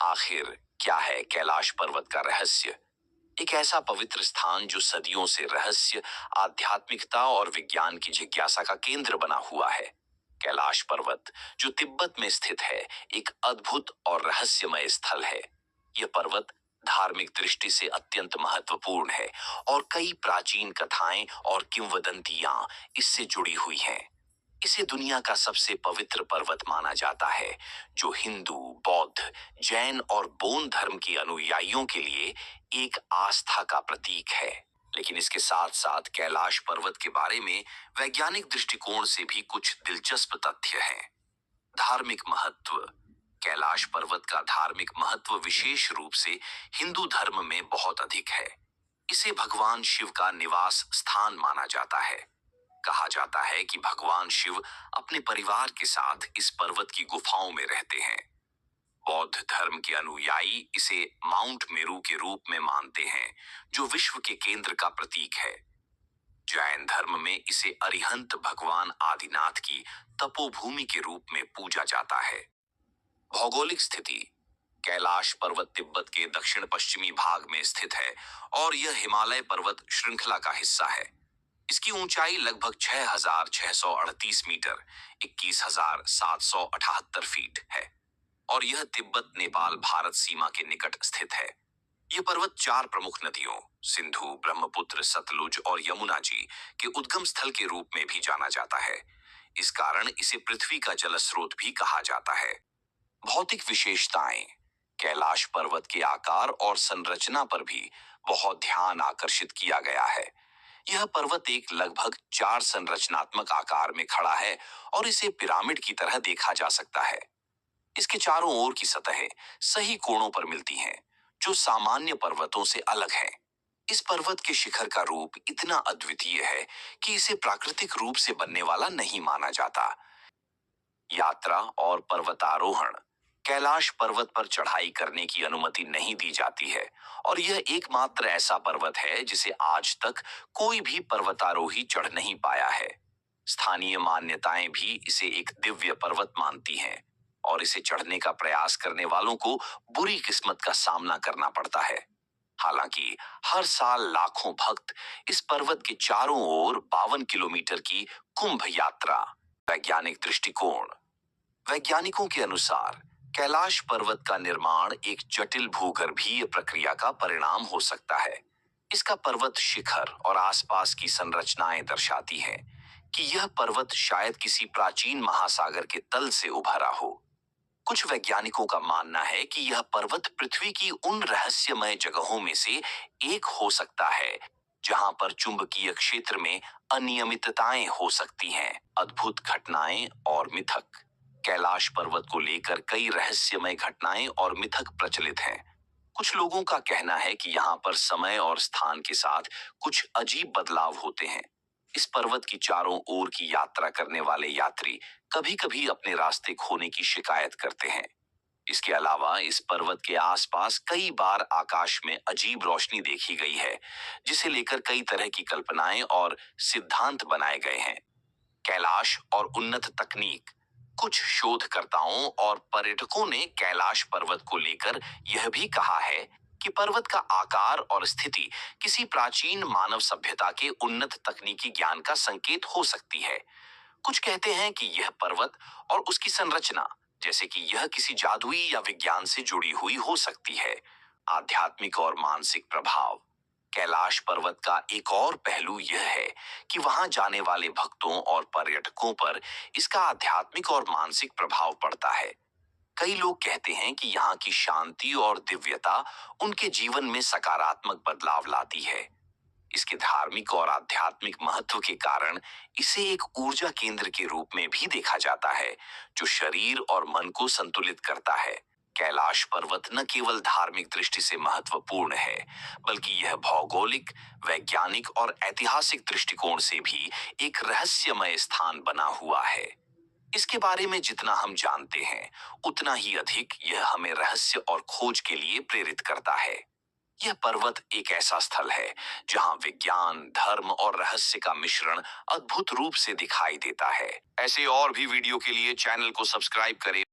आखिर क्या है कैलाश पर्वत का रहस्य? एक ऐसा पवित्र स्थान जो सदियों से रहस्य, आध्यात्मिकता और विज्ञान की जिज्ञासा का केंद्र बना हुआ है। कैलाश पर्वत, जो तिब्बत में स्थित है, एक अद्भुत और रहस्यमय स्थल है। यह पर्वत धार्मिक दृष्टि से अत्यंत महत्वपूर्ण है और कई प्राचीन कथाएं और किंवदंतियां इससे जुड़ी हुई हैं। इसे दुनिया का सबसे पवित्र पर्वत माना जाता है, जो हिंदू, बौद्ध, जैन और बोन धर्म के अनुयायियों के लिए एक आस्था का प्रतीक है। लेकिन इसके साथ साथ कैलाश पर्वत के बारे में वैज्ञानिक दृष्टिकोण से भी कुछ दिलचस्प तथ्य हैं। धार्मिक महत्व। कैलाश पर्वत का धार्मिक महत्व विशेष रूप से हिंदू धर्म में बहुत अधिक है। इसे भगवान शिव का निवास स्थान माना जाता है। कहा जाता है कि भगवान शिव अपने परिवार के साथ इस पर्वत की गुफाओं में रहते हैं। बौद्ध धर्म के अनुयायी इसे माउंट मेरू के रूप में मानते हैं, जो विश्व के केंद्र का प्रतीक है। जैन धर्म में इसे अरिहंत भगवान आदिनाथ की तपोभूमि के रूप में पूजा जाता है। भौगोलिक स्थिति। कैलाश पर्वत तिब्बत के दक्षिण पश्चिमी भाग में स्थित है और यह हिमालय पर्वत श्रृंखला का हिस्सा है। इसकी ऊंचाई लगभग 6,638 मीटर 21,778 फीट है और यह तिब्बत नेपाल भारत सीमा के निकट स्थित है। यह पर्वत चार प्रमुख नदियों सिंधु, ब्रह्मपुत्र, सतलुज और यमुना जी के उद्गम स्थल के रूप में भी जाना जाता है। इस कारण इसे पृथ्वी का जल स्रोत भी कहा जाता है। भौतिक विशेषताएं। कैलाश पर्वत के आकार और संरचना पर भी बहुत ध्यान आकर्षित किया गया है। यह पर्वत एक लगभग 4 संरचनात्मक आकार में खड़ा है और इसे पिरामिड की तरह देखा जा सकता है। इसके चारों ओर की सतहें सही कोणों पर मिलती हैं, जो सामान्य पर्वतों से अलग है। इस पर्वत के शिखर का रूप इतना अद्वितीय है कि इसे प्राकृतिक रूप से बनने वाला नहीं माना जाता। यात्रा और पर्वतारोहण। कैलाश पर्वत पर चढ़ाई करने की अनुमति नहीं दी जाती है और यह एकमात्र ऐसा पर्वत है जिसे आज तक कोई भी पर्वतारोही चढ़ नहीं पाया है। स्थानीय मान्यताएं भी इसे एक दिव्य पर्वत मानती हैं और इसे चढ़ने का प्रयास करने वालों को बुरी किस्मत का सामना करना पड़ता है। हालांकि हर साल लाखों भक्त इस पर्वत के चारों ओर 52 किलोमीटर की कुंभ यात्रा। वैज्ञानिक दृष्टिकोण। वैज्ञानिकों के अनुसार कैलाश पर्वत का निर्माण एक जटिल भूगर्भीय प्रक्रिया का परिणाम हो सकता है। इसका पर्वत शिखर और आसपास की संरचनाएं दर्शाती हैं कि यह पर्वत शायद किसी प्राचीन महासागर के तल से उभरा हो। कुछ वैज्ञानिकों का मानना है कि यह पर्वत पृथ्वी की उन रहस्यमय जगहों में से एक हो सकता है जहां पर चुंबकीय क्षेत्र में अनियमितताएं हो सकती हैं। अद्भुत घटनाएं और मिथक। कैलाश पर्वत को लेकर कई रहस्यमय घटनाएं और मिथक प्रचलित हैं। कुछ लोगों का कहना है कि यहाँ पर समय और स्थान के साथ कुछ अजीब बदलाव होते हैं। इस पर्वत की चारों ओर की यात्रा करने वाले यात्री कभी-कभी अपने रास्ते खोने की शिकायत करते हैं। इसके अलावा इस पर्वत के आसपास कई बार आकाश में अजीब रोशनी देखी गई है, जिसे लेकर कई तरह की कल्पनाएं और सिद्धांत बनाए गए हैं। कैलाश और उन्नत तकनीक। कुछ शोधकर्ताओं और पर्यटकों ने कैलाश पर्वत को लेकर यह भी कहा है कि पर्वत का आकार और स्थिति किसी प्राचीन मानव सभ्यता के उन्नत तकनीकी ज्ञान का संकेत हो सकती है। कुछ कहते हैं कि यह पर्वत और उसकी संरचना, जैसे कि यह किसी जादुई या विज्ञान से जुड़ी हुई हो सकती है। आध्यात्मिक और मानसिक प्रभाव। कैलाश पर्वत का एक और पहलू यह है कि वहां जाने वाले भक्तों और पर्यटकों पर इसका आध्यात्मिक और मानसिक प्रभाव पड़ता है। कई लोग कहते हैं कि यहाँ की शांति और दिव्यता उनके जीवन में सकारात्मक बदलाव लाती है। इसके धार्मिक और आध्यात्मिक महत्व के कारण इसे एक ऊर्जा केंद्र के रूप में भी देखा जाता है, जो शरीर और मन को संतुलित करता है। कैलाश पर्वत न केवल धार्मिक दृष्टि से महत्वपूर्ण है, बल्कि यह भौगोलिक, वैज्ञानिक और ऐतिहासिक दृष्टिकोण से भी एक रहस्यमय स्थान बना हुआ है। इसके बारे में जितना हम जानते हैं, उतना ही अधिक यह हमें रहस्य और खोज के लिए प्रेरित करता है। यह पर्वत एक ऐसा स्थल है जहां विज्ञान, धर्म और रहस्य का मिश्रण अद्भुत रूप से दिखाई देता है। ऐसे और भी वीडियो के लिए चैनल को सब्सक्राइब करें।